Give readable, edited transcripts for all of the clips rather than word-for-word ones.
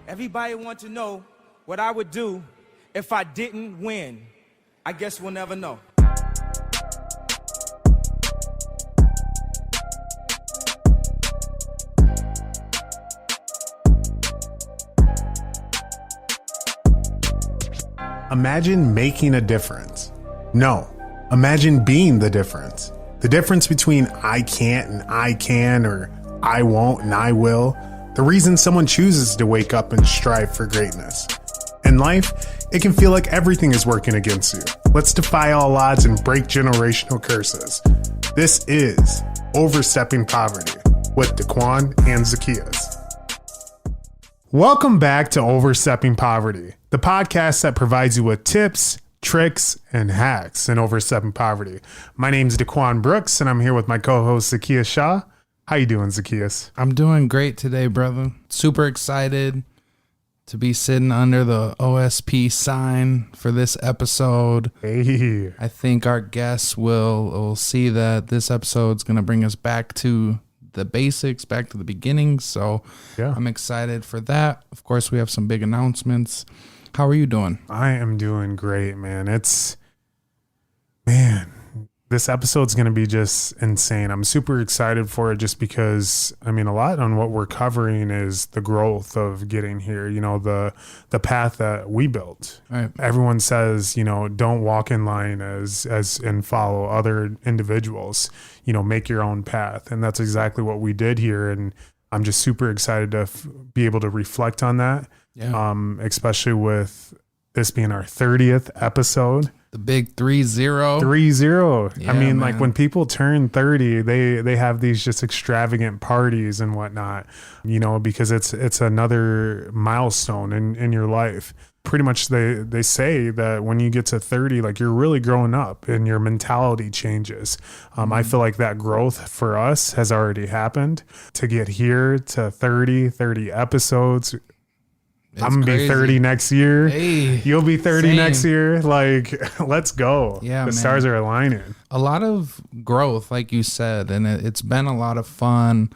Everybody wants to know what I would do if I didn't win. I guess we'll never know. Imagine making a difference. No, imagine being the difference. The difference between I can't and I can, or I won't and I will. The reason someone chooses to wake up and strive for greatness. In life, it can feel like everything is working against you. Let's defy all odds and break generational curses. This is Overstepping Poverty with Daquan and Zachaeus. Welcome back to Overstepping Poverty, the podcast that provides you with tips, tricks, and hacks in overstepping poverty. My name's Daquan Brooks, and I'm here with my co-host Zachaeus Shaw. How you doing, Zachaeus? I'm doing great today, brother. Super excited to be sitting under the OsP sign for this episode. Hey. I think our guests will see that this episode's going to bring us back to the basics, back to the beginning. So yeah, I'm excited for that. Of course, we have some big announcements. How are you doing? I am doing great, man. This episode's going to be just insane. I'm super excited for it just because, a lot on what we're covering is the growth of getting here, the path that we built. Right. Everyone says, don't walk in line as and follow other individuals, make your own path. And that's exactly what we did here. And I'm just super excited to be able to reflect on that. Yeah. Especially with this being our 30th episode. The big 3-0. 3-0. Yeah, like when people turn 30, they have these just extravagant parties and whatnot, because it's another milestone in your life. Pretty much they say that when you get to 30, like you're really growing up and your mentality changes. I feel like that growth for us has already happened to get here to 30 episodes. I'm going to be 30 next year. Hey, you'll be 30 same. next year. Like, let's go. Yeah, the stars are aligning. A lot of growth, like you said, and it's been a lot of fun,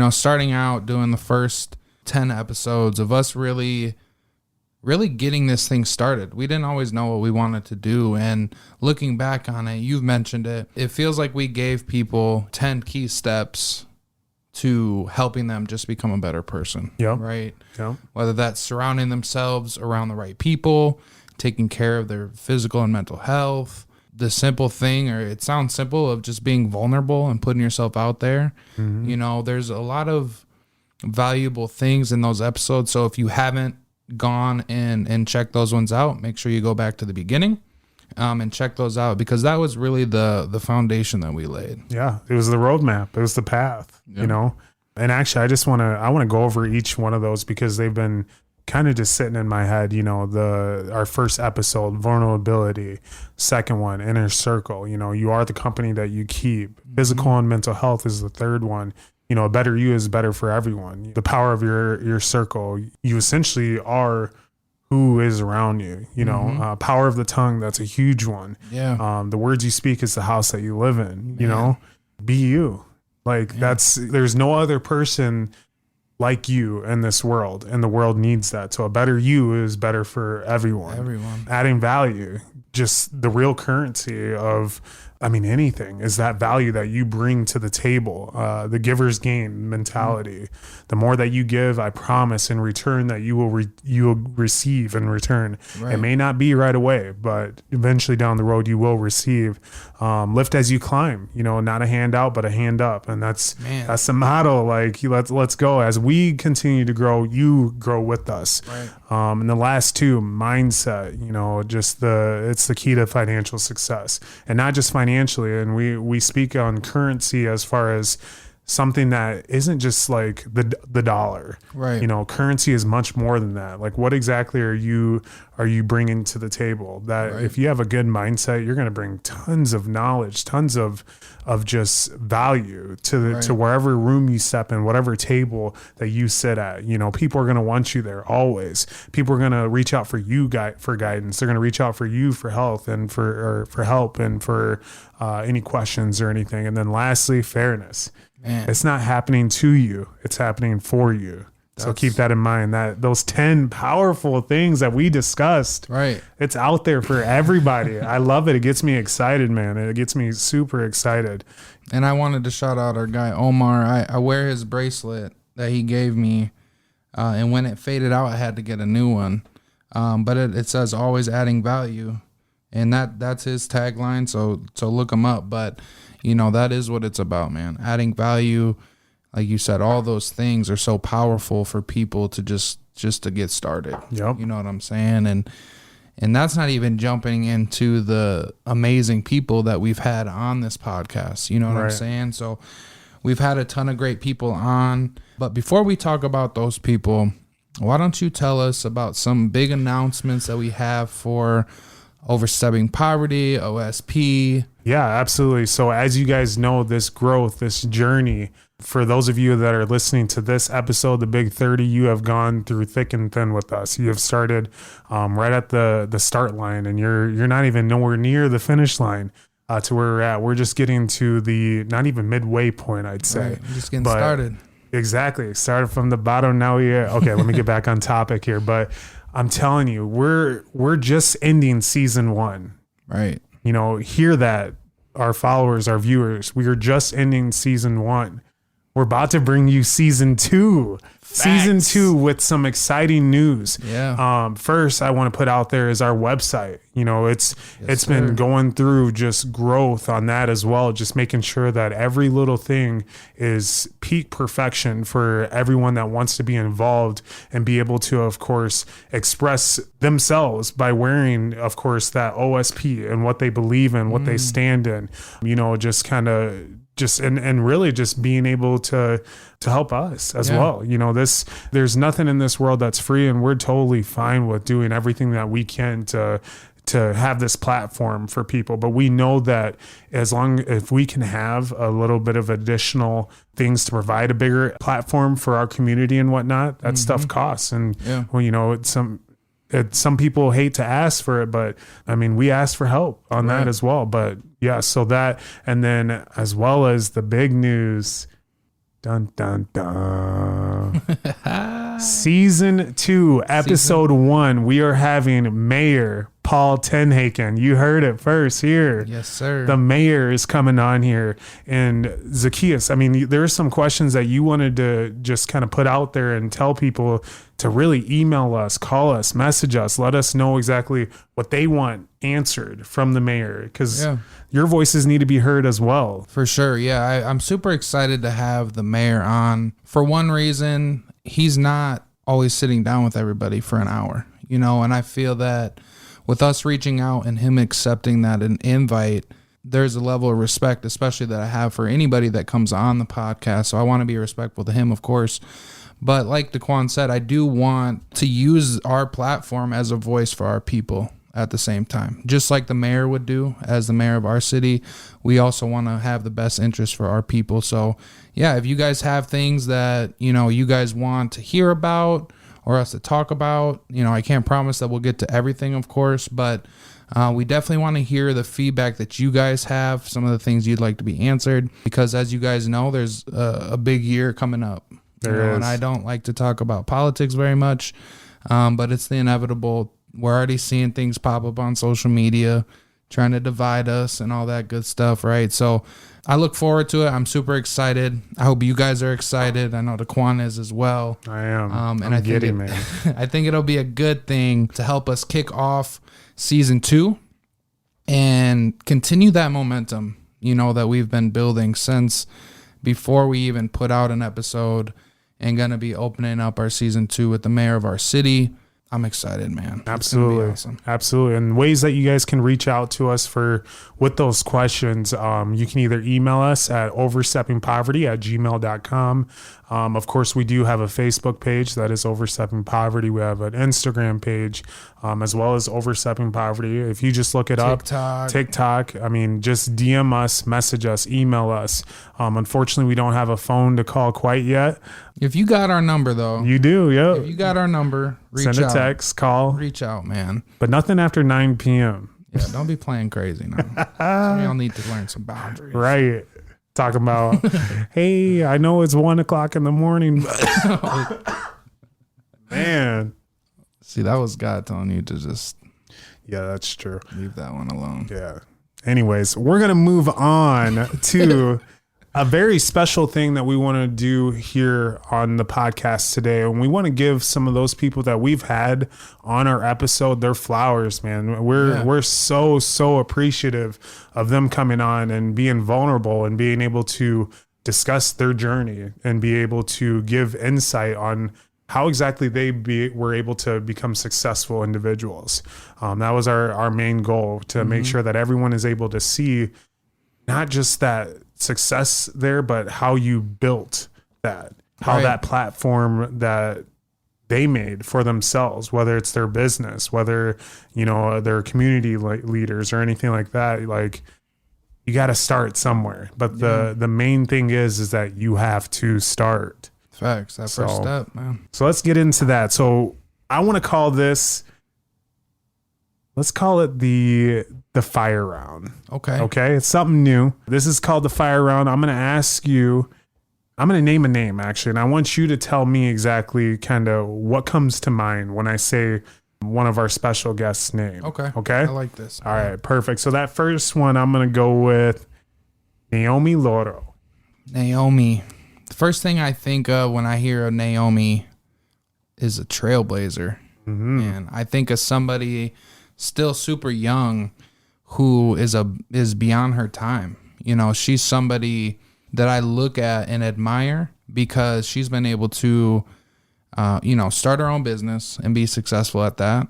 starting out doing the first 10 episodes of us really getting this thing started. We didn't always know what we wanted to do. And looking back on it, you've mentioned it. It feels like we gave people 10 key steps to helping them just become a better person. Yep. Right. Yep. Whether that's surrounding themselves around the right people, taking care of their physical and mental health, the simple thing, or it sounds simple, of just being vulnerable and putting yourself out there. Mm-hmm. There's a lot of valuable things in those episodes. So if you haven't gone and checked those ones out, make sure you go back to the beginning. And check those out, because that was really the foundation that we laid. Yeah, it was the roadmap. It was the path, And actually, I want to go over each one of those because they've been kind of just sitting in my head. Our first episode, vulnerability. Second one, inner circle. You are the company that you keep. Physical and mental health is the third one. A better you is better for everyone. The power of your circle. You essentially are who is around you, power of the tongue. That's a huge one. Yeah. The words you speak is the house that you live in, be you. There's no other person like you in this world, and the world needs that. So a better you is better for everyone. Adding value, just the real currency of, anything is that value that you bring to the table, the giver's gain mentality. The more that you give, I promise in return that you will receive in return. Right. It may not be right away, but eventually down the road you will receive. Lift as you climb, not a hand out, but a hand up. And that's the motto. Like, let's go. As we continue to grow, you grow with us. Right. And the last two, mindset, it's the key to financial success, and not just financially. And we speak on currency as far as something that isn't just like the dollar. Right. Currency is much more than that. Like, what exactly are you bringing to the table? That right. If you have a good mindset, you're going to bring tons of knowledge, tons of just value to wherever room you step in, whatever table that you sit at. People are going to want you there always. People are going to reach out for you for guidance. They're going to reach out for you for health and for help and for any questions or anything. And then lastly, fairness. Man. It's not happening to you. It's happening for you. So keep that in mind, that those 10 powerful things that we discussed, right, it's out there for everybody. I love it. It gets me excited, man. It gets me super excited. And I wanted to shout out our guy, Omar. I wear his bracelet that he gave me. And when it faded out, I had to get a new one. But it says always adding value. And that's his tagline. So look him up. But, that is what it's about, man. Adding value. Like you said, all those things are so powerful for people to just to get started. Yep. You know what I'm saying? And that's not even jumping into the amazing people that we've had on this podcast. You know what I'm saying? So we've had a ton of great people on. But before we talk about those people, why don't you tell us about some big announcements that we have for Overstepping Poverty, OSP? Yeah, absolutely. So as you guys know, this growth, this journey, for those of you that are listening to this episode, the Big 30, you have gone through thick and thin with us. You have started right at the start line, and you're not even nowhere near the finish line to where we're at. We're just getting to the not even midway point, I'd say. Right, just getting started. Exactly. Started from the bottom. Now okay, let me get back on topic here. But I'm telling you, we're just ending season 1. Right. Hear that, our followers, our viewers. We are just ending season 1. We're about to bring you season 2. Facts. Season 2 with some exciting news. Yeah. First, I want to put out there is our website. It's been going through just growth on that as well. Just making sure that every little thing is peak perfection for everyone that wants to be involved and be able to, of course, express themselves by wearing, of course, that OSP and what they believe in, what they stand in. Just kind of. And really just being able to help us as well. There's nothing in this world that's free, and we're totally fine with doing everything that we can to have this platform for people. But we know that if we can have a little bit of additional things to provide a bigger platform for our community and whatnot, that stuff costs. And some people hate to ask for it, but I mean, we ask for help on that as well. But yeah, so that, and then as well as the big news, dun, dun, dun. Season 2, episode 1, we are having Mayor Paul Tenhaken. You heard it first here. Yes, sir. The mayor is coming on here. And Zachaeus, I mean, there are some questions that you wanted to just kind of put out there and tell people to really email us, call us, message us, let us know exactly what they want answered from the mayor, because your voices need to be heard as well. For sure. Yeah, I'm super excited to have the mayor on. For one reason, he's not always sitting down with everybody for an hour, and I feel that with us reaching out and him accepting that an invite, there's a level of respect, especially that I have for anybody that comes on the podcast. So I want to be respectful to him, of course. But like Daquan said, I do want to use our platform as a voice for our people at the same time. Just like the mayor would do as the mayor of our city, we also want to have the best interest for our people. So yeah, if you guys have things that, you guys want to hear about or us to talk about, I can't promise that we'll get to everything, of course, but we definitely want to hear the feedback that you guys have, some of the things you'd like to be answered, because as you guys know, there's a big year coming up. And I don't like to talk about politics very much, but it's the inevitable. We're already seeing things pop up on social media, trying to divide us and all that good stuff, right? So I look forward to it. I'm super excited. I hope you guys are excited. I know Daquan is as well. I am. And I think it'll be a good thing to help us kick off season 2 and continue that momentum, that we've been building since before we even put out an episode, and going to be opening up our season 2 with the mayor of our city. I'm excited, man. Absolutely. Awesome. Absolutely. And ways that you guys can reach out to us with those questions, you can either email us at oversteppingpoverty@gmail.com. Of course, we do have a Facebook page that is Overstepping Poverty. We have an Instagram page, as well as Overstepping Poverty. If you just look it up, TikTok, I mean, just DM us, message us, email us. Unfortunately, we don't have a phone to call quite yet. If you got our number, though. You do, yeah. If you got our number, reach out. Send a text, call. Reach out, man. But nothing after 9 p.m. Yeah, don't be playing crazy now. Some of y'all need to learn some boundaries. Right. Talking about, hey, I know it's 1 o'clock in the morning. Man. See, that was God telling you to just Yeah, that's true. leave that one alone. Yeah. Anyways, we're going to move on to a very special thing that we want to do here on the podcast today. And we want to give some of those people that we've had on our episode their flowers, man. We're so appreciative of them coming on and being vulnerable and being able to discuss their journey and be able to give insight on how exactly were able to become successful individuals. That was our main goal, to make sure that everyone is able to see not just that success there, but how you built that, how that platform that they made for themselves, whether it's their business, whether, they're community leaders or anything like that. Like, you got to start somewhere, but the main thing is that you have to start. Facts. That first step, man. So let's get into that. So I want to call this, let's call it the fire round. Okay. It's something new. This is called the fire round. I'm going to name a name actually. And I want you to tell me exactly kind of what comes to mind when I say one of our special guests' name. Okay. I like this. All right. Perfect. So that first one, I'm going to go with Naomi Loro. Naomi. The first thing I think of when I hear of Naomi is a trailblazer. And I think of somebody still super young who is beyond her time. She's somebody that I look at and admire because she's been able to, start her own business and be successful at that.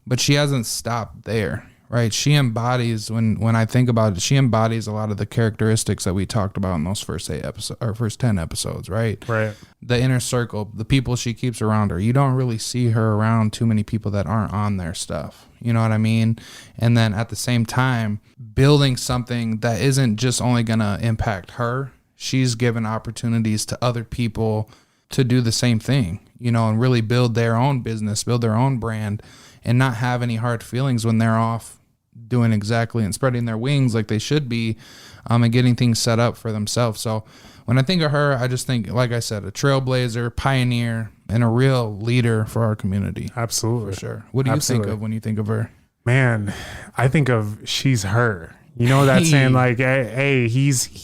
But she hasn't stopped there, right? She embodies, when I think about it, she embodies a lot of the characteristics that we talked about in those first 10 episodes, right? Right. The inner circle, the people she keeps around her. You don't really see her around too many people that aren't on their stuff. You know what I mean? And then at the same time, building something that isn't just only going to impact her. She's given opportunities to other people to do the same thing, and really build their own business, build their own brand, and not have any hard feelings when they're off doing exactly and spreading their wings like they should be, and getting things set up for themselves. So when I think of her, I just think, like I said, a trailblazer, pioneer, and a real leader for our community. Absolutely. For sure. What do you think of when you think of her? Man, I think of she's her. That saying like, hey,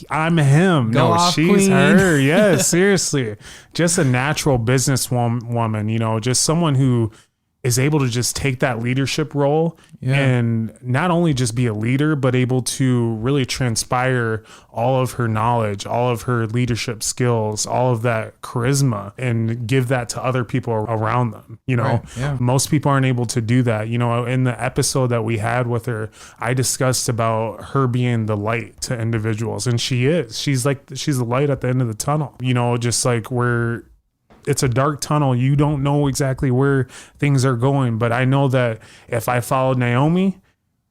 I'm him. Go no, off, she's queen. her. Yeah, seriously. Just a natural business woman, just someone who is able to just take that leadership role and not only just be a leader, but able to really transpire all of her knowledge, all of her leadership skills, all of that charisma, and give that to other people around them. Right, yeah. Most people aren't able to do that. In the episode that we had with her, I discussed about her being the light to individuals, and she is. She's the light at the end of the tunnel. Just like it's a dark tunnel. You don't know exactly where things are going, but I know that if I follow Naomi,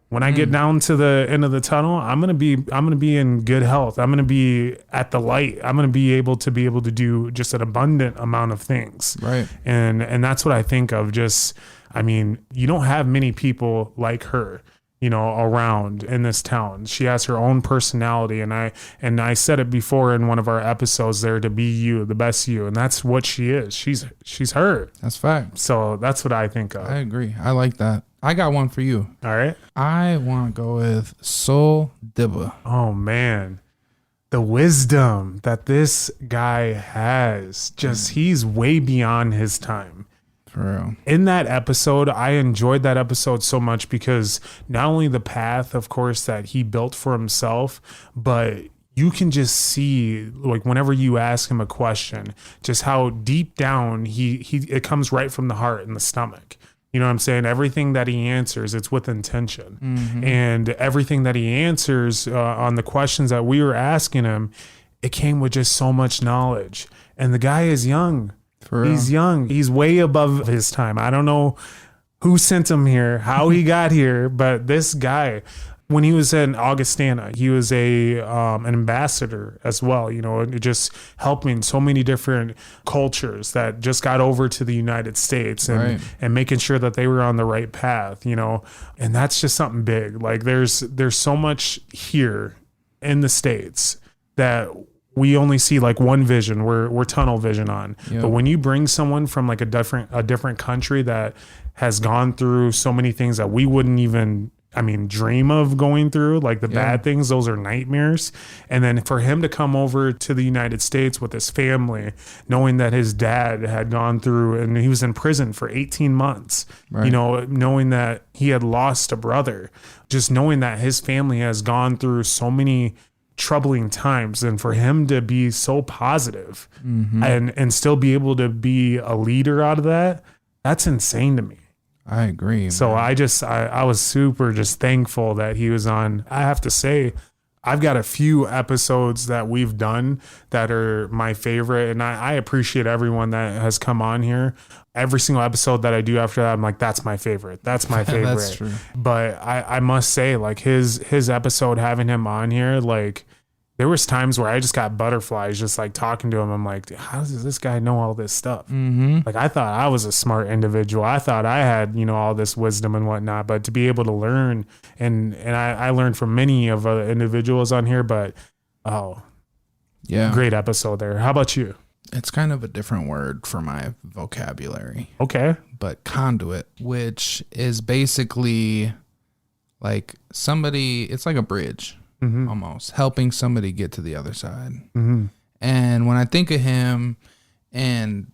when I get down to the end of the tunnel, I'm going to be in good health. I'm going to be at the light. I'm going to be able to do just an abundant amount of things. Right. And that's what I think of. You don't have many people like her, around in this town. She has her own personality, and I said it before in one of our episodes there, to be you, the best you, and that's what she is. She's her. That's fact. So that's what I think of. I agree. I like that. I got one for you. All right. I want to go with Soul Dibba. Oh man, the wisdom that this guy has, he's way beyond his time. For real. In that episode, I enjoyed that episode so much because not only the path, of course, that he built for himself, but you can just see, like, whenever you ask him a question, just how deep down it comes right from the heart and the stomach. You know what I'm saying? Everything that he answers, it's with intention. And everything that he answers on the questions that we were asking him, it came with just so much knowledge. And the guy is young. He's young. He's way above his time. I don't know who sent him here, how he got here, but this guy, when he was in Augustana, he was an ambassador as well, just helping so many different cultures that just got over to the United States and making sure that they were on the right path, and that's just something big. Like there's so much here in the States that we only see like one vision. We're tunnel vision on. Yep. But when you bring someone from like a different country that has gone through so many things that we wouldn't even, dream of going through, like the bad things, those are nightmares. And then for him to come over to the United States with his family, knowing that his dad had gone through and he was in prison for 18 months, Right. Knowing that he had lost a brother, just knowing that his family has gone through so many troubling times, and for him to be so positive and still be able to be a leader out of that, that's insane to me. I agree. So man. I was super just thankful that he was on. I have to say, I've got a few episodes that we've done that are my favorite, and I appreciate everyone that has come on here. Every single episode that I do after that, I'm like, that's my favorite. That's my favorite. That's true. But I must say, like his episode, having him on here, like there was times where I just got butterflies just like talking to him. I'm like, how does this guy know all this stuff? Mm-hmm. Like I thought I was a smart individual. I thought I had, all this wisdom and whatnot, but to be able to learn and I learned from many of other individuals on here, but Yeah. great episode there. How about you? It's kind of a different word for my vocabulary. Okay. But conduit, which is basically like somebody, it's like a bridge almost, helping somebody get to the other side. Mm-hmm. And when I think of him and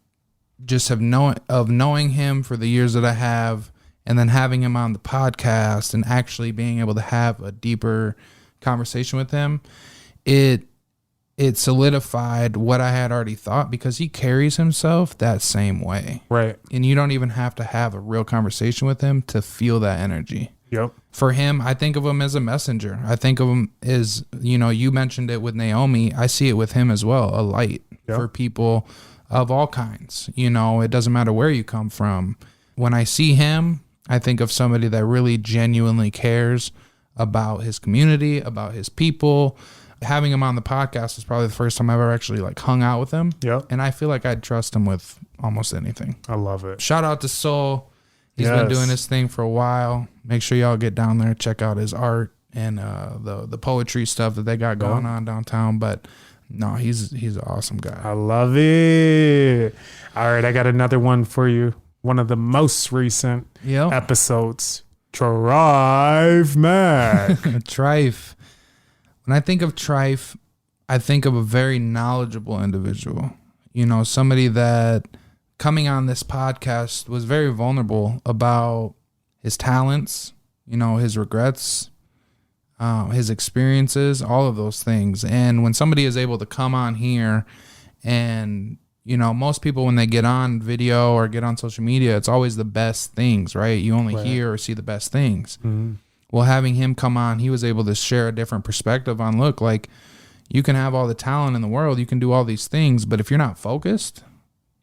just knowing him for the years that I have, and then having him on the podcast and actually being able to have a deeper conversation with him, it solidified what I had already thought, because he carries himself that same way. Right. And you don't even have to have a real conversation with him to feel that energy. Yep. For him, I think of him as a messenger. I think of him as, you mentioned it with Naomi. I see it with him as well, a light for people of all kinds. It doesn't matter where you come from. When I see him, I think of somebody that really genuinely cares about his community, about his people. Having him on the podcast was probably the first time I ever actually like hung out with him. Yep. And I feel like I'd trust him with almost anything. I love it. Shout out to Soul. He's been doing this thing for a while. Make sure y'all get down there, check out his art and the poetry stuff that they got going on downtown. But no, he's an awesome guy. I love it. All right, I got another one for you. One of the most recent episodes. Trife Mac. Trife. When I think of Trife, I think of a very knowledgeable individual. Somebody that coming on this podcast was very vulnerable about his talents, his regrets, his experiences, all of those things. And when somebody is able to come on here and, most people when they get on video or get on social media, it's always the best things, right? You only hear or see the best things. Mm-hmm. Well, having him come on, he was able to share a different perspective on, look, like you can have all the talent in the world, you can do all these things, but if you're not focused,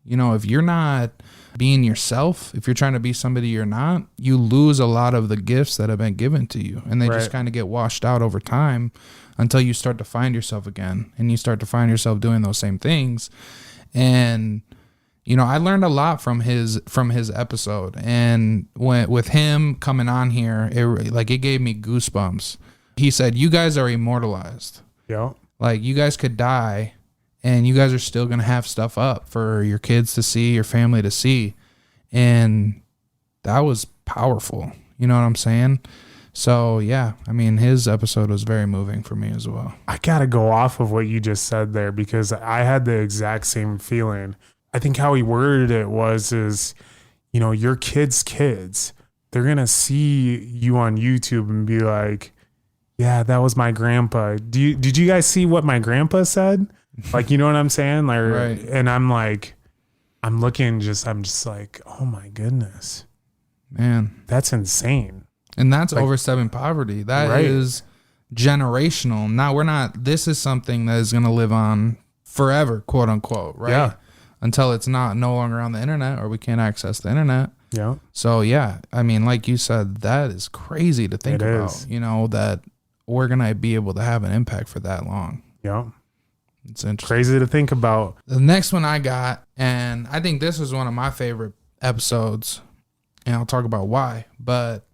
if you're not being yourself, if you're trying to be somebody you're not, you lose a lot of the gifts that have been given to you. And they just kind of get washed out over time until you start to find yourself again. And you start to find yourself doing those same things. And, I learned a lot from his episode. And with him coming on here, it gave me goosebumps. He said, you guys are immortalized. Yeah. Like you guys could die and you guys are still going to have stuff up for your kids to see, your family to see. And that was powerful. You know what I'm saying? So, yeah, his episode was very moving for me as well. I got to go off of what you just said there, because I had the exact same feeling. I think how he worded it is, your kids' kids, they're going to see you on YouTube and be like, yeah, that was my grandpa. Did you guys see what my grandpa said? Like, you know what I'm saying? Like, right. And I'm like, I'm just like, oh my goodness, man, that's insane. And that's overstepping poverty. That is generational. Now this is something that is going to live on forever, quote unquote, right? Yeah. Until it's no longer on the internet or we can't access the internet. Yeah. So yeah, like you said, that is crazy to think about, that we're going to be able to have an impact for that long. Yeah. It's interesting. Crazy to think about. The next one I got, and I think this was one of my favorite episodes, and I'll talk about why, but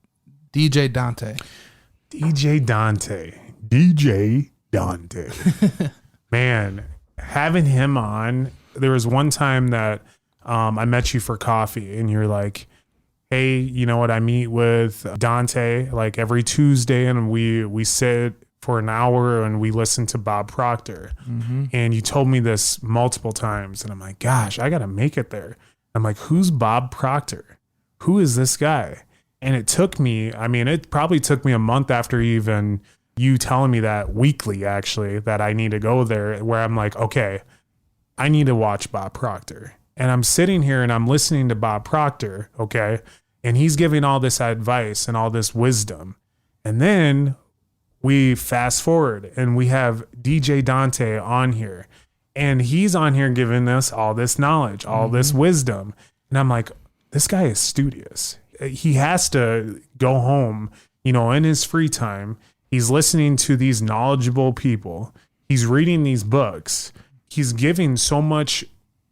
DJ Dante. Man, having him on, there was one time that I met you for coffee and you're like, hey, you know what? I meet with Dante like every Tuesday and we sit for an hour and we listen to Bob Proctor. And you told me this multiple times and I'm like, gosh, I got to make it there. I'm like, who's Bob Proctor? Who is this guy? And it took me, I mean, it probably took me a month after even you telling me that weekly, actually, that I need to go there, where I'm like, okay, I need to watch Bob Proctor. And I'm sitting here and I'm listening to Bob Proctor, okay? And he's giving all this advice and all this wisdom. And then we fast forward and we have DJ Dante on here. And he's on here giving us all this knowledge, all this wisdom. And I'm like, this guy is studious. He has to go home, you know, in his free time. He's listening to these knowledgeable people. He's reading these books. He's giving so much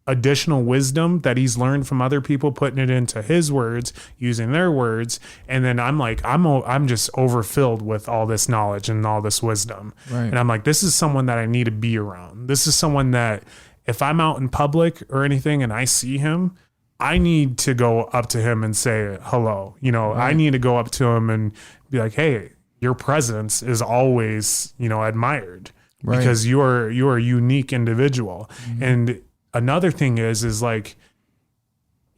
additional wisdom that he's learned from other people, putting it into his words, using their words. And then I'm like, I'm just overfilled with all this knowledge and all this wisdom. Right. And I'm like, this is someone that I need to be around. This is someone that if I'm out in public or anything and I see him, I need to go up to him and say hello. You know, I need to go up to him and be like, hey, your presence is always, you know, admired because you are a unique individual. And another thing is like,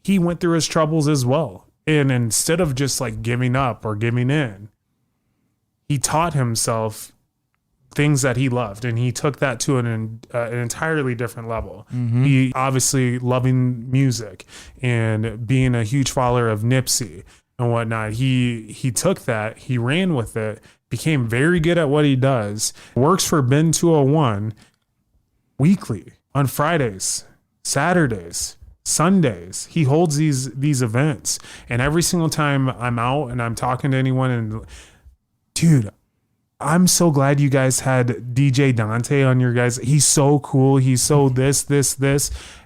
he went through his troubles as well. And instead of just like giving up or giving in, he taught himself things that he loved. And he took that to an entirely different level. He obviously loving music and being a huge follower of Nipsey and whatnot. He took that, he ran with it, became very good at what he does, works for Ben 201 weekly on Fridays, Saturdays, Sundays. He holds these events. And every single time I'm out and I'm talking to anyone and dude, I'm so glad you guys had DJ Dante on your guys. He's so cool. He's so this.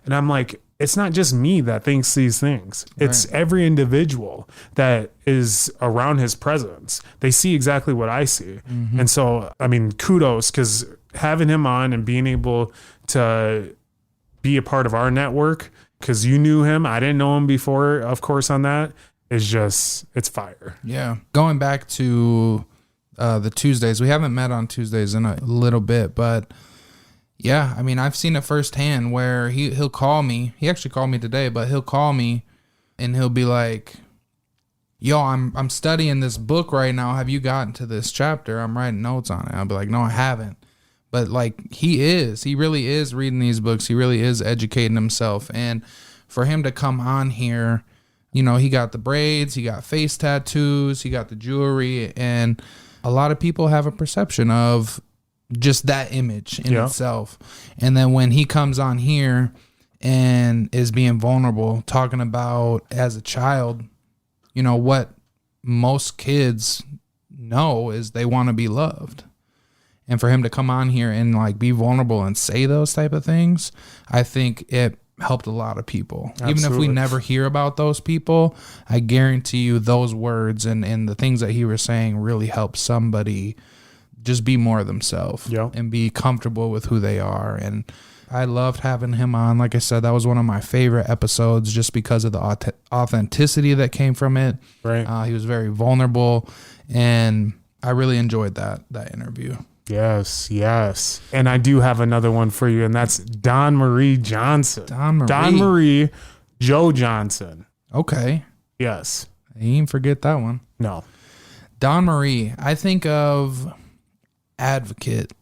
And I'm like, it's not just me that thinks these things. It's every individual that is around his presence. They see exactly what I see. And so, I mean, kudos, because having him on and being able to be a part of our network, because you knew him. I didn't know him before, of course, on that, is just, it's fire. Yeah. Going back to the Tuesdays, we haven't met on Tuesdays in a little bit, but yeah, I mean, I've seen it firsthand where he'll call me. He actually called me today, but he'll call me and he'll be like, yo, I'm studying this book right now. Have you gotten to this chapter? I'm writing notes on it. I'll be like, no, I haven't. But like he really is reading these books. He really is educating himself. And for him to come on here, you know, he got the braids, he got face tattoos, he got the jewelry, and a lot of people have a perception of just that image in itself. And then when he comes on here and is being vulnerable, talking about as a child, you know, what most kids know is they want to be loved. And for him to come on here and like be vulnerable and say those type of things, I think it helped a lot of people. Absolutely. Even if we never hear about those people, I guarantee you those words and the things that he was saying really helped somebody just be more themselves and be comfortable with who they are. And I loved having him on. Like I said, that was one of my favorite episodes just because of the authenticity that came from it. Right. He was very vulnerable, and I really enjoyed that interview. Yes. And I do have another one for you, and that's Don Marie Johnson. Don Marie Joe Johnson. Okay. Yes. I didn't forget that one. No. Don Marie, I think of advocate,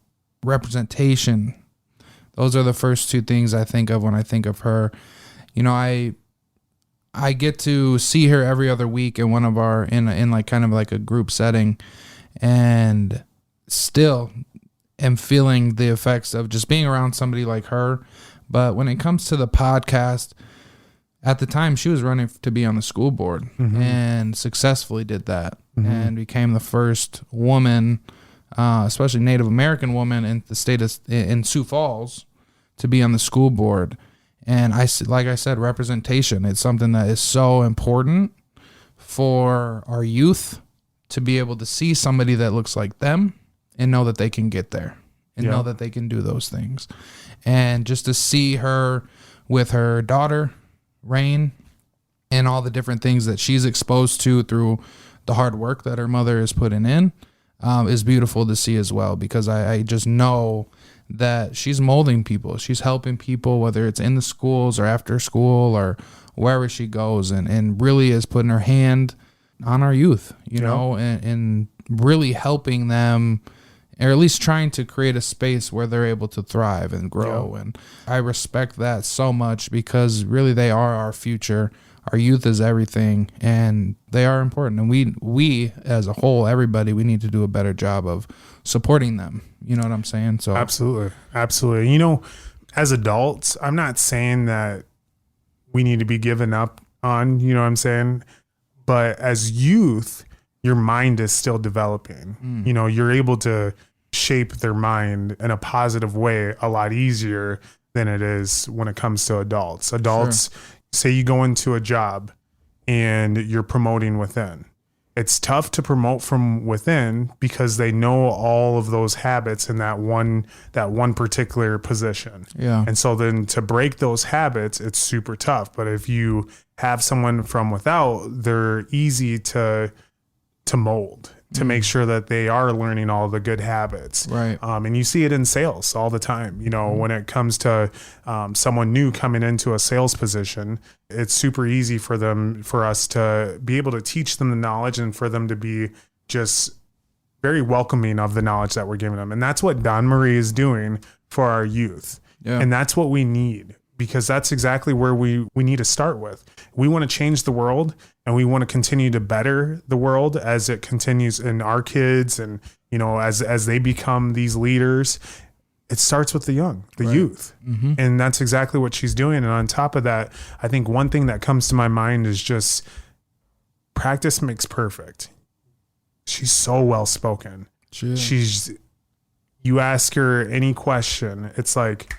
representation. Those are the first two things I think of when I think of her. You know, I get to see her every other week in one of our in like kind of like a group setting, and still am feeling the effects of just being around somebody like her. But when it comes to the podcast, at the time she was running to be on the school board and successfully did that and became the first woman, especially Native American woman in the state of in Sioux Falls, to be on the school board. And like I said, representation, it's something that is so important for our youth to be able to see somebody that looks like them and know that they can get there. and know that they can do those things. And just to see her with her daughter, Rain, and all the different things that she's exposed to through the hard work that her mother is putting in, is beautiful to see as well, because I just know that she's molding people. She's helping people, whether it's in the schools or after school or wherever she goes, and really is putting her hand on our youth, you know, and really helping them, or at least trying to create a space where they're able to thrive and grow. And I respect that so much, because really they are our future. Our youth is everything, and they are important. And we as a whole, everybody, we need to do a better job of supporting them. You know what I'm saying? So Absolutely. You know, as adults, I'm not saying that we need to be given up on, you know what I'm saying? But as youth, your mind is still developing. You know, you're able to shape their mind in a positive way a lot easier than it is when it comes to adults. Adults, say you go into a job and you're promoting within. It's tough to promote from within because they know all of those habits in that one particular position. Yeah. And so then to break those habits, it's super tough. But if you have someone from without, they're easy to mold, to make sure that they are learning all the good habits. Right. And you see it in sales all the time. You know, when it comes to someone new coming into a sales position, it's super easy for us to be able to teach them the knowledge and for them to be just very welcoming of the knowledge that we're giving them. And that's what Don Marie is doing for our youth. Yeah. And that's what we need, because that's exactly where we need to start with. We want to change the world, and we want to continue to better the world as it continues in our kids, and, you know, as they become these leaders. It starts with the young, the youth. And that's exactly what she's doing. And on top of that, I think one thing that comes to my mind is just practice makes perfect. She's so well spoken. You ask her any question, it's like,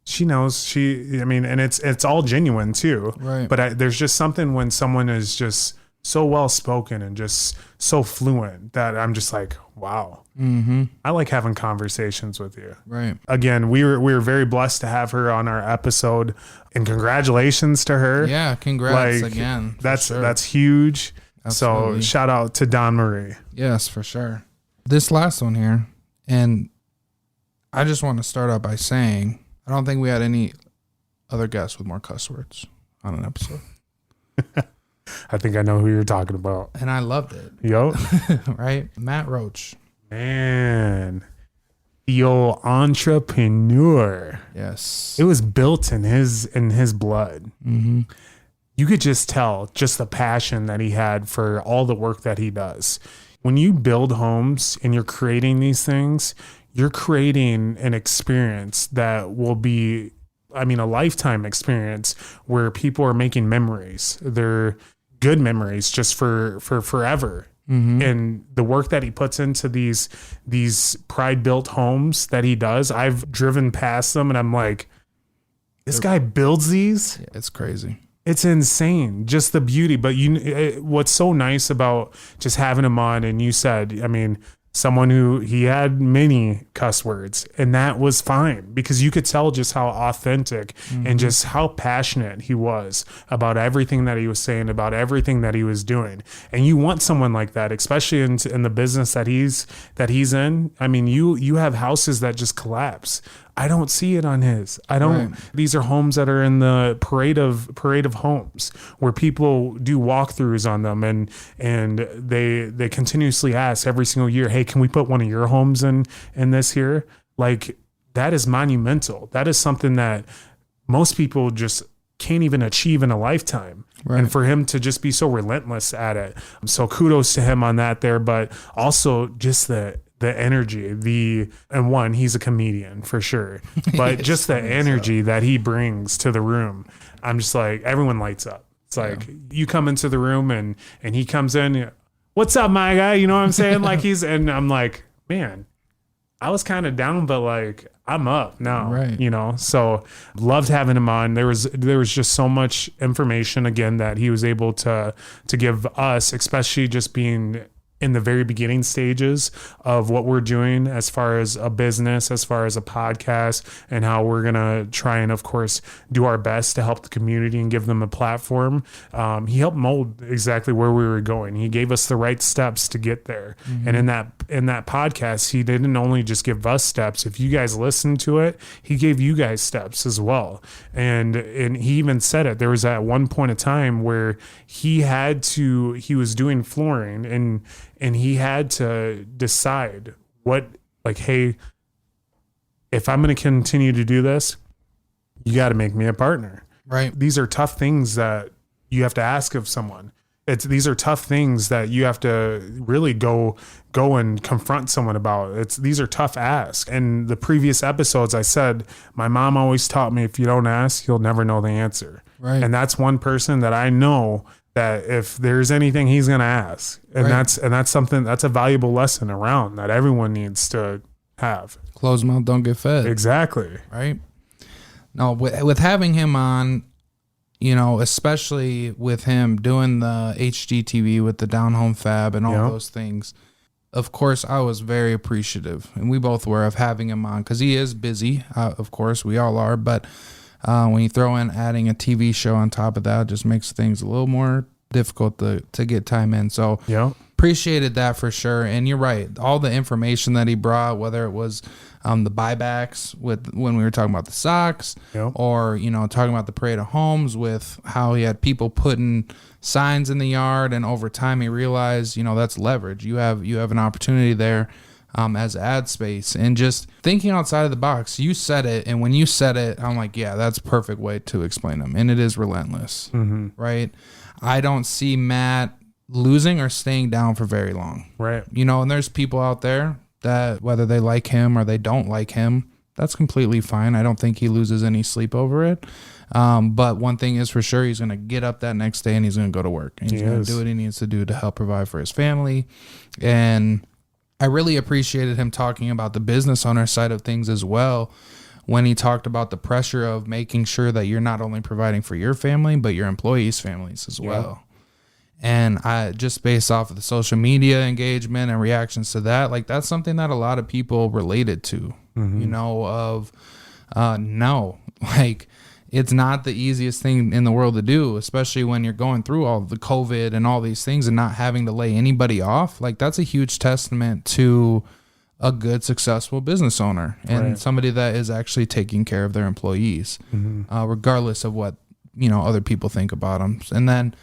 she knows. And it's all genuine too. Right. But there's just something when someone is just so well spoken and just so fluent that I'm just like, wow. I like having conversations with you. Right. Again, we were very blessed to have her on our episode, and congratulations to her. Yeah, congrats again. That's huge. Absolutely. So shout out to Don Marie. Yes, for sure. This last one here, and I just want to start out by saying, I don't think we had any other guests with more cuss words on an episode. I think I know who you're talking about. And I loved it. Yup. Right? Matt Roach. Man. The old entrepreneur. Yes. It was built in his blood. You could just tell just the passion that he had for all the work that he does. When you build homes and you're creating these things, you're creating an experience that will be, a lifetime experience where people are making memories. They're good memories just for forever. And the work that he puts into these pride built homes that he does, I've driven past them and I'm like, this guy builds these. Yeah, it's crazy. It's insane, just the beauty. But what's so nice about just having him on, and you said, someone who he had many cuss words, and that was fine, because you could tell just how authentic and just how passionate he was about everything that he was saying, about everything that he was doing. And you want someone like that, especially in the business that he's in. You have houses that just collapse. I don't see it on his. I don't. Right. These are homes that are in the parade of homes where people do walkthroughs on them, and they continuously ask every single year, hey, can we put one of your homes in this here? Like, that is monumental. That is something that most people just can't even achieve in a lifetime. Right. And for him to just be so relentless at it. So kudos to him on that there, but also just the energy, he's a comedian for sure, but just the energy that he brings to the room, I'm just like, everyone lights up. It's like, you come into the room and he comes in, what's up, my guy? You know what I'm saying? And I'm like, man, I was kind of down, but like, I'm up now, right. So loved having him on. There was just so much information again that he was able to give us, especially just being in the very beginning stages of what we're doing as far as a business, as far as a podcast, and how we're going to try and, of course, do our best to help the community and give them a platform. He helped mold exactly where we were going. He gave us the right steps to get there. And in that podcast, he didn't only just give us steps. If you guys listened to it, he gave you guys steps as well. And he even said it. There was at one point of time where he was doing flooring and he had to decide hey, if I'm going to continue to do this, you got to make me a partner. Right. These are tough things that you have to ask of someone. These are tough things that you have to really go and confront someone about. These are tough asks. And the previous episodes, I said, my mom always taught me, if you don't ask, you'll never know the answer. Right. And that's one person that I know that if there's anything, he's going to ask. And that's something, that's a valuable lesson around that everyone needs to have. Closed mouth don't get fed. Exactly. Right. No, with having him on, especially with him doing the HGTV with the down home fab and all those things, of course, I was very appreciative, and we both were, of having him on, because he is busy. Of course, we all are. But when you throw in adding a TV show on top of that, it just makes things a little more difficult to get time in. So appreciated that for sure. And you're right. All the information that he brought, whether it was the buybacks when we were talking about the socks, or talking about the parade of homes, with how he had people putting signs in the yard, and over time he realized that's leverage. You have an opportunity there as ad space, and just thinking outside of the box. You said it, and when you said it, I'm like, yeah, that's a perfect way to explain them. And it is relentless. Right? I don't see Matt losing or staying down for very long. Right. And there's people out there that, whether they like him or they don't like him, that's completely fine. I don't think he loses any sleep over it. But one thing is for sure, he's going to get up that next day and he's going to go to work. And he's going to do what he needs to do to help provide for his family. And I really appreciated him talking about the business owner side of things as well, when he talked about the pressure of making sure that you're not only providing for your family, but your employees' families as well. And I just, based off of the social media engagement and reactions to that, that's something that a lot of people related to, it's not the easiest thing in the world to do, especially when you're going through all the COVID and all these things and not having to lay anybody off. That's a huge testament to a good, successful business owner and somebody that is actually taking care of their employees, regardless of what, other people think about them. And then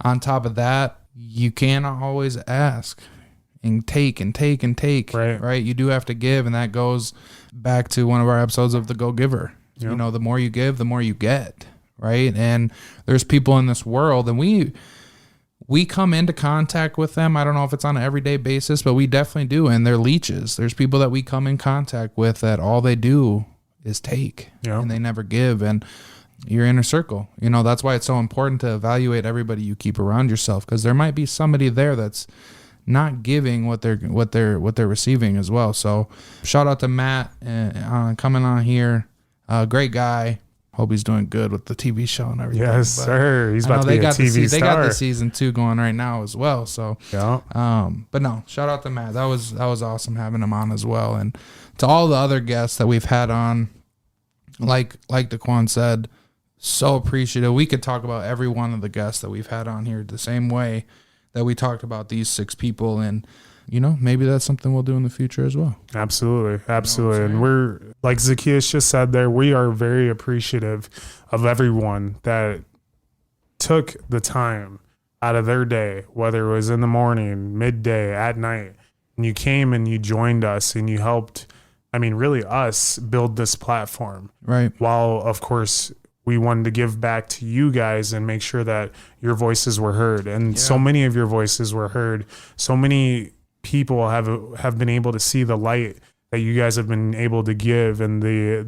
on top of that, you cannot always ask and take and take and take, right? You do have to give. And that goes back to one of our episodes of The Go-Giver. The more you give, the more you get, right? And there's people in this world, and we come into contact with them. I don't know if it's on an everyday basis, but we definitely do. And they're leeches. There's people that we come in contact with that all they do is take, and they never give. And your inner circle, that's why it's so important to evaluate everybody you keep around yourself, because there might be somebody there that's not giving what they're receiving as well. So shout out to Matt coming on here. Great guy. Hope he's doing good with the TV show and everything. Yes, sir. He's about to be a TV star. They got the season 2 going right now as well. So, but no, shout out to Matt. That was awesome having him on as well. And to all the other guests that we've had on, like Daquan said, so appreciative. We could talk about every one of the guests that we've had on here the same way that we talked about these 6 people. And, maybe that's something we'll do in the future as well. Absolutely. And we're, like Zachaeus just said there, we are very appreciative of everyone that took the time out of their day, whether it was in the morning, midday, at night, and you came and you joined us and you helped, really us build this platform. Right. While, of course, we wanted to give back to you guys and make sure that your voices were heard. And so many of your voices were heard. So many people have been able to see the light that you guys have been able to give, and the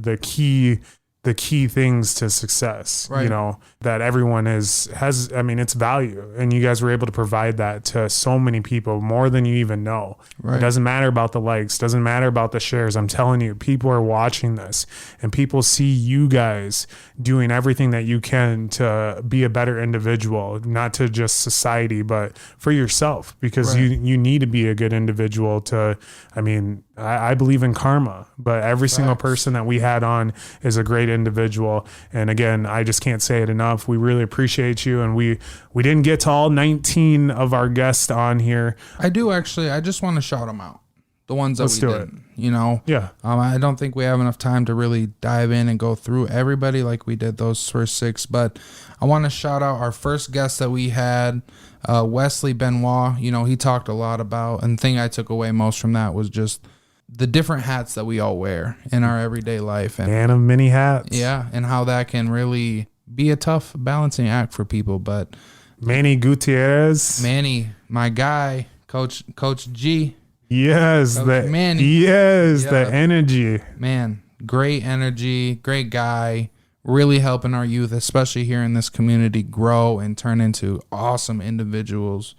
the key things to success, Right. you know, that everyone has, I mean, it's value. And you guys were able to provide that to so many people, more than you even know. Right. It doesn't matter about the likes, doesn't matter about the shares. I'm telling you, people are watching this and people see you guys doing everything that you can to be a better individual, not to just society, but for yourself, because Right. you need to be a good individual to, I mean, I believe in karma, but every single person that we had on is a great individual. And again, I just can't say it enough. We really appreciate you. And we didn't get to all 19 of our guests on here. I do actually. I just want to shout them out. The ones that Let's we do did. it. You know. Yeah. I don't think we have enough time to really dive in and go through everybody like we did those first 6. But I want to shout out our first guest that we had, Wesley Benoit. You know, he talked a lot about, and the thing I took away most from that was just the different hats that we all wear in our everyday life. And Man of many hats. yeah, and how that can really be a tough balancing act for people. But Manny Gutierrez. Manny, my guy, Coach G, Yes. Coach Manny. Yes. Yeah. The energy. man, great energy, great guy, really helping our youth, especially here in this community, grow and turn into awesome individuals.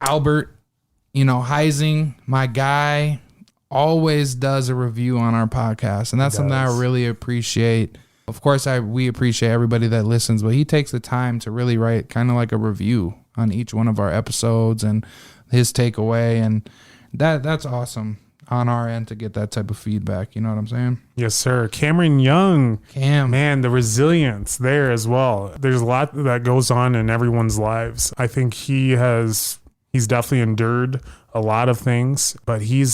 Albert, you know, Heising, my guy, always does a review on our podcast, and that's something I really appreciate. Of course, we appreciate everybody that listens, but he takes the time to really write kind of like a review on each one of our episodes and his takeaway, and that's awesome on our end to get that type of feedback. You know what I'm saying? Yes, sir. Cameron Young. Cam, Man, the resilience there as well. There's a lot that goes on in everyone's lives. I think he's definitely endured a lot of things, but he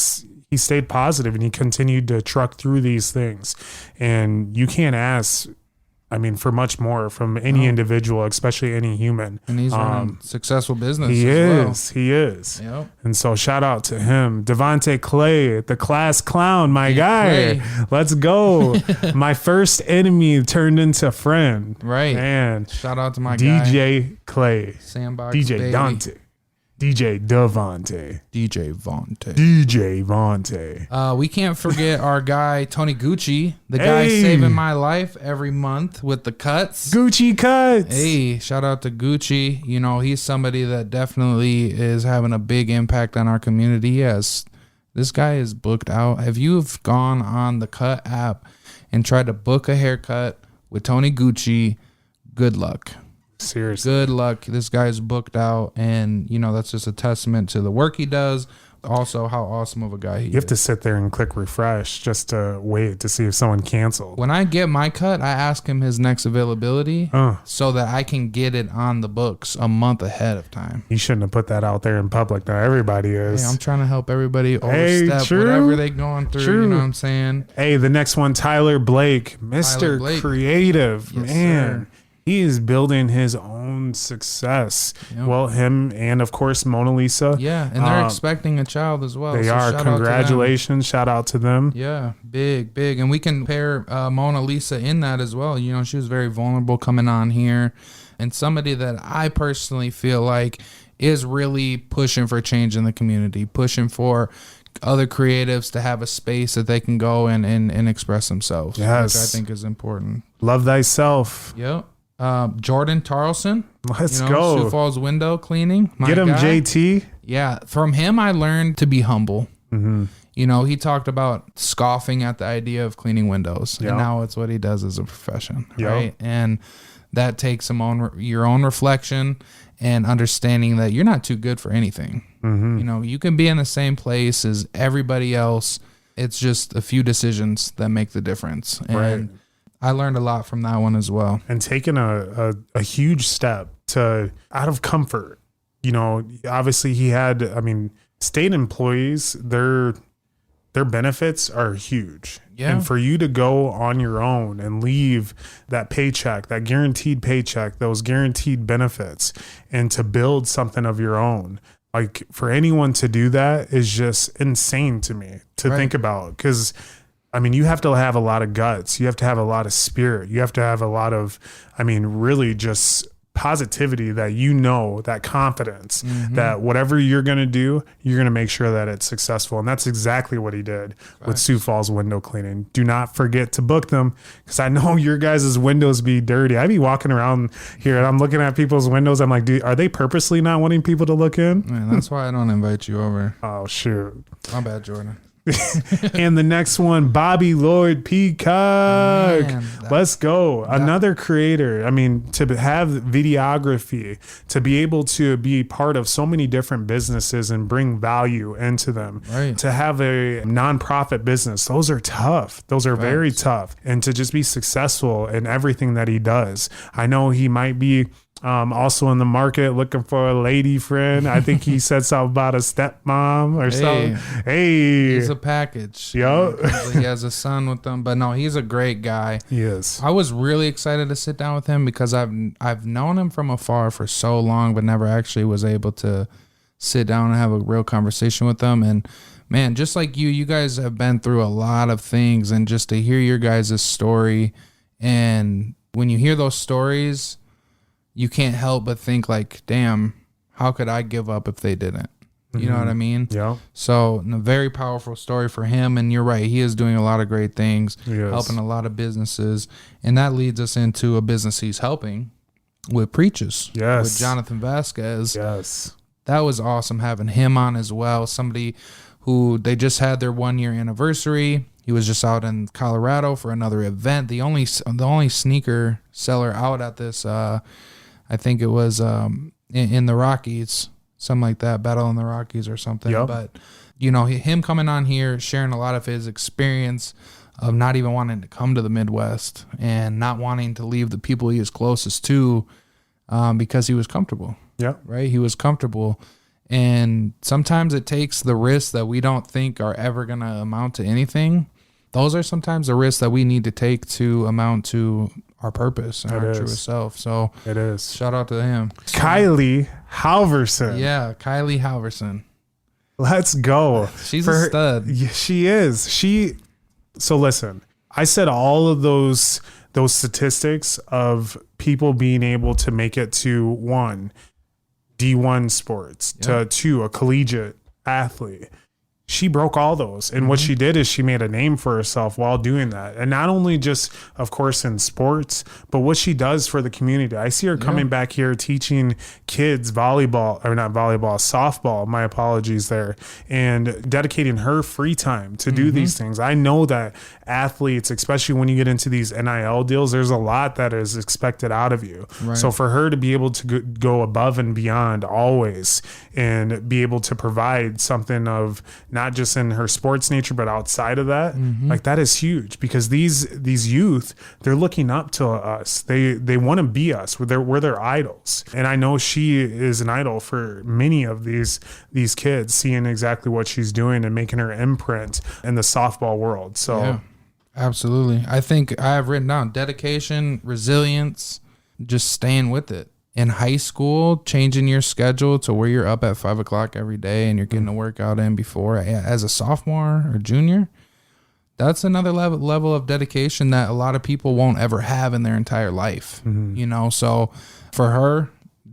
stayed positive and he continued to truck through these things. And you can't ask, I mean, for much more from any individual, especially any human. and he's running successful business. He as is. Well. Yep. And so shout out to him. Devontae Clay, the class clown, my guy. Clay. Let's go. My first enemy turned into friend. Right. Man. Shout out to my guy, DJ Clay. Sandbox DJ baby. Dante. DJ Devontae. DJ Vontae. DJ Vontae. We can't forget our guy Tony Gucci, the guy Hey. saving my life every month with the cuts. Gucci Cuts. Hey, shout out to Gucci. You know, he's somebody that definitely is having a big impact on our community. This guy is booked out. Have you gone on the Cut app and tried to book a haircut with Tony Gucci? Good luck. Seriously. Good luck. This guy's booked out, and you know that's just a testament to the work he does. Also, how awesome of a guy he is. You have to sit there and click refresh just to wait to see if someone canceled. When I get my cut, I ask him his next availability so that I can get it on the books a month ahead of time. You shouldn't have put that out there in public. Now everybody is. Hey, I'm trying to help everybody overstep whatever they're going through. True. You know what I'm saying? Hey, the next one, Tyler Blake, Mr. Blake. Creative. Yes, Man, sir. he is building his own success. Yep. Well, him and, of course, Mona Lisa. Yeah, and they're expecting a child as well. They so are. shout out to them. Congratulations. Shout out to them. Yeah, big. And we can pair Mona Lisa in that as well. You know, she was very vulnerable coming on here, and somebody that I personally feel like is really pushing for change in the community, pushing for other creatives to have a space that they can go and express themselves, Yes. which I think is important. Love thyself. Yep. Jordan Tarleson. Let's go. Sioux Falls window cleaning. My Get him, guy. JT. Yeah, from him I learned to be humble. Mm-hmm. You know, he talked about scoffing at the idea of cleaning windows, Yeah. and now it's what he does as a profession, Yeah. right? And that takes your own reflection and understanding that you're not too good for anything. Mm-hmm. You know, you can be in the same place as everybody else. It's just a few decisions that make the difference. And Right. I learned a lot from that one as well. And taking a huge step to out of comfort. You know, obviously he had, I mean, state employees, their benefits are huge. Yeah. And for you to go on your own and leave that paycheck, that guaranteed paycheck, those guaranteed benefits, and to build something of your own, like for anyone to do that is just insane to me to Right. think about. Because I mean, you have to have a lot of guts. You have to have a lot of spirit. You have to have a lot of, I mean, really just positivity that that confidence that whatever you're going to do, you're going to make sure that it's successful. And that's exactly what he did with Sioux Falls window cleaning. Do not forget to book them, because I know your guys' windows be dirty. I be walking around here and I'm looking at people's windows. I'm like, dude, are they purposely not wanting people to look in? Man, that's why I don't invite you over. Oh, shoot. My bad, Jordan. And the next one, Bobby Lloyd Peacock. Man, Let's go. Another creator. I mean, to have videography, to be able to be part of so many different businesses and bring value into them, right. To have a nonprofit business, those are tough. Those are very tough. And to just be successful in everything that he does. I know he might be also in the market looking for a lady friend. I think he said something about a stepmom or something. Hey, he's a package. Yo, he has a son with them, but no, he's a great guy. He is. I was really excited to sit down with him because I've known him from afar for so long, but never actually was able to sit down and have a real conversation with him. And man, just like you guys have been through a lot of things, and just to hear your guys' story, and when you hear those stories, you can't help but think like, damn, how could I give up if they didn't? You know what I mean? Yeah. So a very powerful story for him. And you're right. He is doing a lot of great things, helping a lot of businesses. And that leads us into a business he's helping with Preaches. Yes. With Jonathan Vasquez. Yes. That was awesome having him on as well. Somebody who they just had their 1-year anniversary. He was just out in Colorado for another event. The only sneaker seller out at this, I think it was in the Rockies, something like that, Battle in the Rockies or something. Yep. But, you know, him coming on here, sharing a lot of his experience of not even wanting to come to the Midwest and not wanting to leave the people he is closest to because he was comfortable. Yeah. Right? He was comfortable. And sometimes it takes the risks that we don't think are ever going to amount to anything. Those are sometimes the risks that we need to take to amount to our purpose and our truest self. So it is. Shout out to him. Kylie Halverson. Yeah, Kylie Halverson. Let's go. She's a stud. Yeah, she is. So listen, I said all of those statistics of people being able to make it to 1, D1 sports, to 2, a collegiate athlete. She broke all those. And what she did is she made a name for herself while doing that. And not only just, of course, in sports, but what she does for the community. I see her coming back here teaching kids softball, my apologies there, and dedicating her free time to do these things. I know that athletes, especially when you get into these NIL deals, there's a lot that is expected out of you. Right. So for her to be able to go above and beyond always and be able to provide something of not just in her sports nature, but outside of that, like that is huge, because these youth, they're looking up to us. They want to be us. We're their idols. And I know she is an idol for many of these kids, seeing exactly what she's doing and making her imprint in the softball world. So yeah, absolutely. I think I have written down dedication, resilience, just staying with it. In high school, changing your schedule to where you're up at 5 o'clock every day and you're getting a workout in before as a sophomore or junior, that's another level of dedication that a lot of people won't ever have in their entire life. You know, so for her,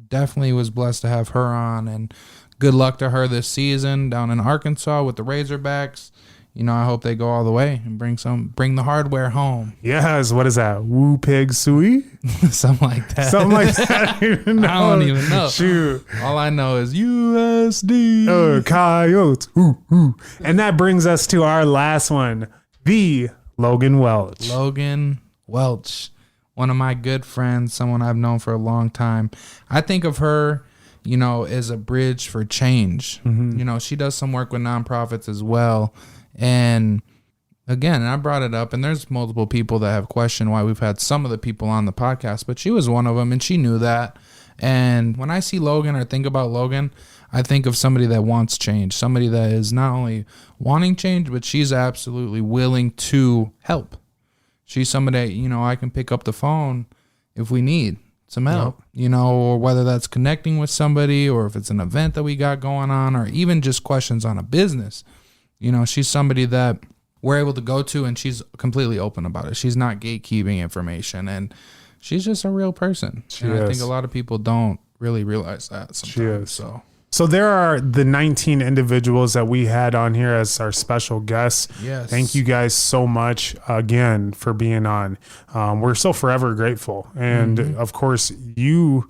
definitely was blessed to have her on, and good luck to her this season down in Arkansas with the Razorbacks. You know, I hope they go all the way and bring the hardware home. Yes, what is that? Woo Pig Sui? Something like that. Something like that. I don't even know. Shoot. All I know is USD. Oh, coyotes. Ooh, ooh. And that brings us to our last one, the Logan Welch. Logan Welch, one of my good friends, someone I've known for a long time. I think of her, you know, as a bridge for change. You know, she does some work with nonprofits as well. And again, I brought it up, and there's multiple people that have questioned why we've had some of the people on the podcast, but she was one of them, and she knew that. And when I see Logan or think about Logan, I think of somebody that wants change, somebody that is not only wanting change, but she's absolutely willing to help. She's somebody that, you know, I can pick up the phone if we need some help, you know, or whether that's connecting with somebody, or if it's an event that we got going on, or even just questions on a business. You know, she's somebody that we're able to go to, and she's completely open about it. She's not gatekeeping information, and she's just a real person. I think a lot of people don't really realize that sometimes. So there are the 19 individuals that we had on here as our special guests. Yes. Thank you guys so much again for being on. We're so forever grateful. And of course, you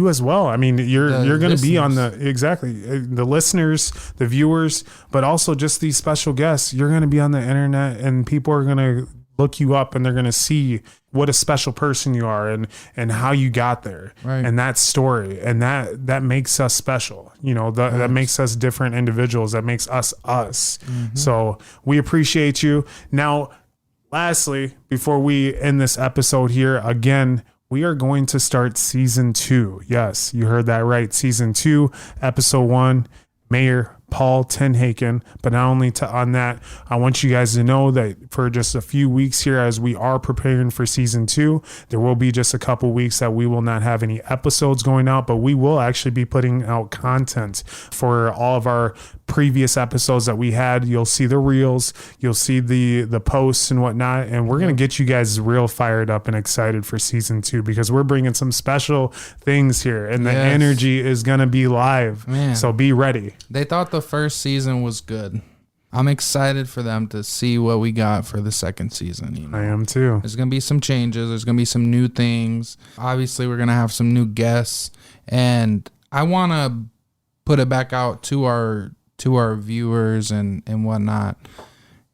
as well. I mean, you're going to be on the listeners, the viewers, but also just these special guests. You're going to be on the internet, and people are going to look you up, and they're going to see what a special person you are and how you got there, right. And that story, and that makes us special. You know, that makes us different individuals. That makes us us. So we appreciate you. Now, lastly, before we end this episode here, again, we are going to start season 2. Yes, you heard that right. Season 2, episode 1, Mayor Paul Tenhaken. But not only on that, I want you guys to know that for just a few weeks here, as we are preparing for season 2, there will be just a couple weeks that we will not have any episodes going out, but we will actually be putting out content for all of our previous episodes that we had. You'll see the reels, you'll see the posts and whatnot, and we're going to get you guys real fired up and excited for season 2, because we're bringing some special things here, and the energy is going to be live. Man. So be ready. They thought the first season was good. I'm excited for them to see what we got for the second season. You know? I am too. There's going to be some changes. There's going to be some new things. Obviously, we're going to have some new guests, and I want to put it back out to our viewers and whatnot.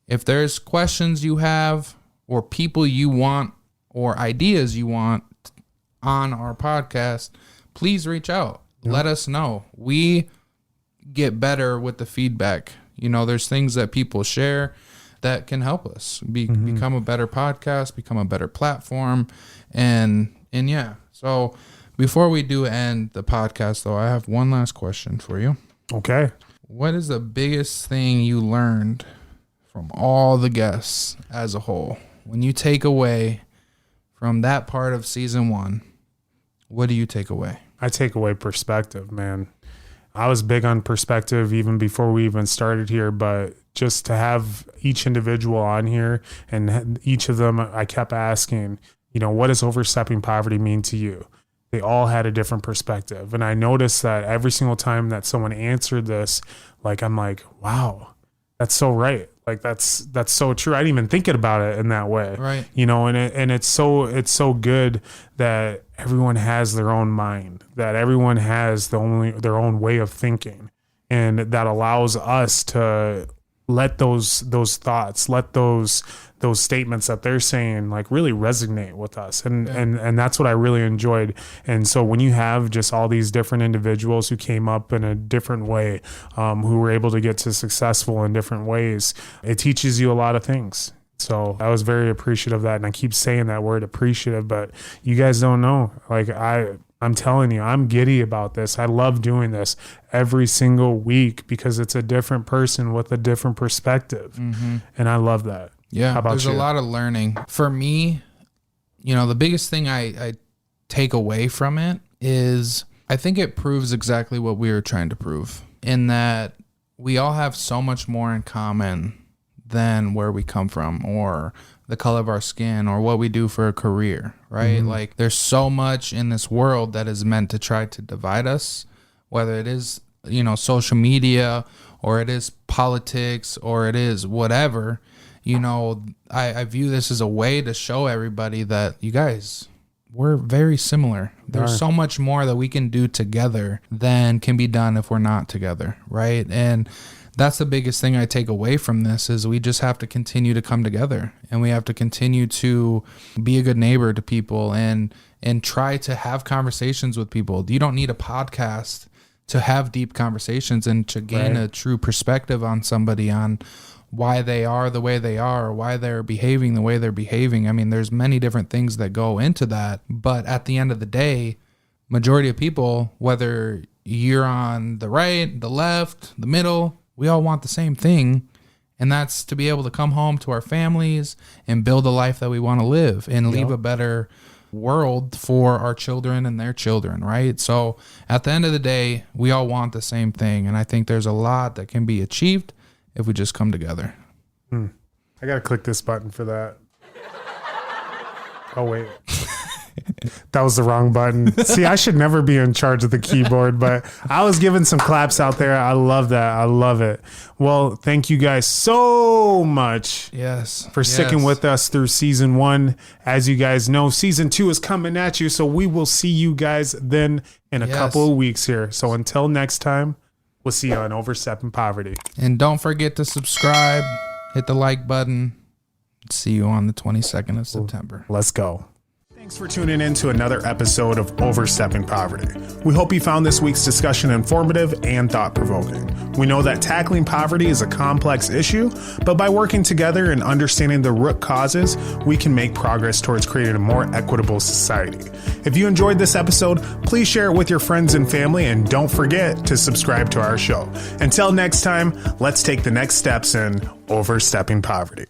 If there's questions you have, or people you want, or ideas you want on our podcast, please reach out. Let us know. We get better with the feedback. You know, there's things that people share that can help us become a better podcast, become a better platform. And yeah. So before we do end the podcast, though, I have one last question for you. Okay. What is the biggest thing you learned from all the guests as a whole? When you take away from that part of season 1, what do you take away? I take away perspective, man. I was big on perspective even before we even started here, but just to have each individual on here, and each of them, I kept asking, you know, what does overstepping poverty mean to you? They all had a different perspective. And I noticed that every single time that someone answered this, like, I'm like, wow, that's so right. Like, that's so true. I didn't even think about it in that way. Right. You know, and it's so good that everyone has their own mind, that everyone has their own way of thinking. And that allows us to let those thoughts, let those statements that they're saying, like, really resonate with us. And that's what I really enjoyed. And so when you have just all these different individuals who came up in a different way, who were able to get to successful in different ways, it teaches you a lot of things. So I was very appreciative of that. And I keep saying that word, appreciative, but you guys don't know. Like, I'm telling you, I'm giddy about this. I love doing this every single week because it's a different person with a different perspective. And I love that. Yeah, how about there's you? A lot of learning. For me, you know, the biggest thing I take away from it is I think it proves exactly what we were trying to prove, in that we all have so much more in common than where we come from, or the color of our skin, or what we do for a career, right? Like, there's so much in this world that is meant to try to divide us, whether it is, you know, social media, or it is politics, or it is whatever. You know, I view this as a way to show everybody that, you guys, we're very similar. There's so much more that we can do together than can be done if we're not together, right? And that's the biggest thing I take away from this, is we just have to continue to come together, and we have to continue to be a good neighbor to people, and try to have conversations with people. You don't need a podcast to have deep conversations and to gain a true perspective on somebody, on why they are the way they are, or why they're behaving the way they're behaving. I mean, there's many different things that go into that, but at the end of the day, majority of people, whether you're on the right, the left, the middle, we all want the same thing, and that's to be able to come home to our families and build a life that we want to live, and leave a better world for our children and their children, right? So at the end of the day, we all want the same thing, and I think there's a lot that can be achieved if we just come together. I gotta click this button for that. Oh, wait. That was the wrong button. See, I should never be in charge of the keyboard, but I was giving some claps out there. I love that. I love it. Well, thank you guys so much. Yes. For sticking with us through season 1. As you guys know, season 2 is coming at you. So we will see you guys then in a couple of weeks here. So until next time, we'll see you on Overstepping Poverty. And don't forget to subscribe, hit the like button. See you on the 22nd of September. Let's go. Thanks for tuning in to another episode of Overstepping Poverty. We hope you found this week's discussion informative and thought-provoking. We know that tackling poverty is a complex issue, but by working together and understanding the root causes, we can make progress towards creating a more equitable society. If you enjoyed this episode, please share it with your friends and family, and don't forget to subscribe to our show. Until next time, let's take the next steps in Overstepping Poverty.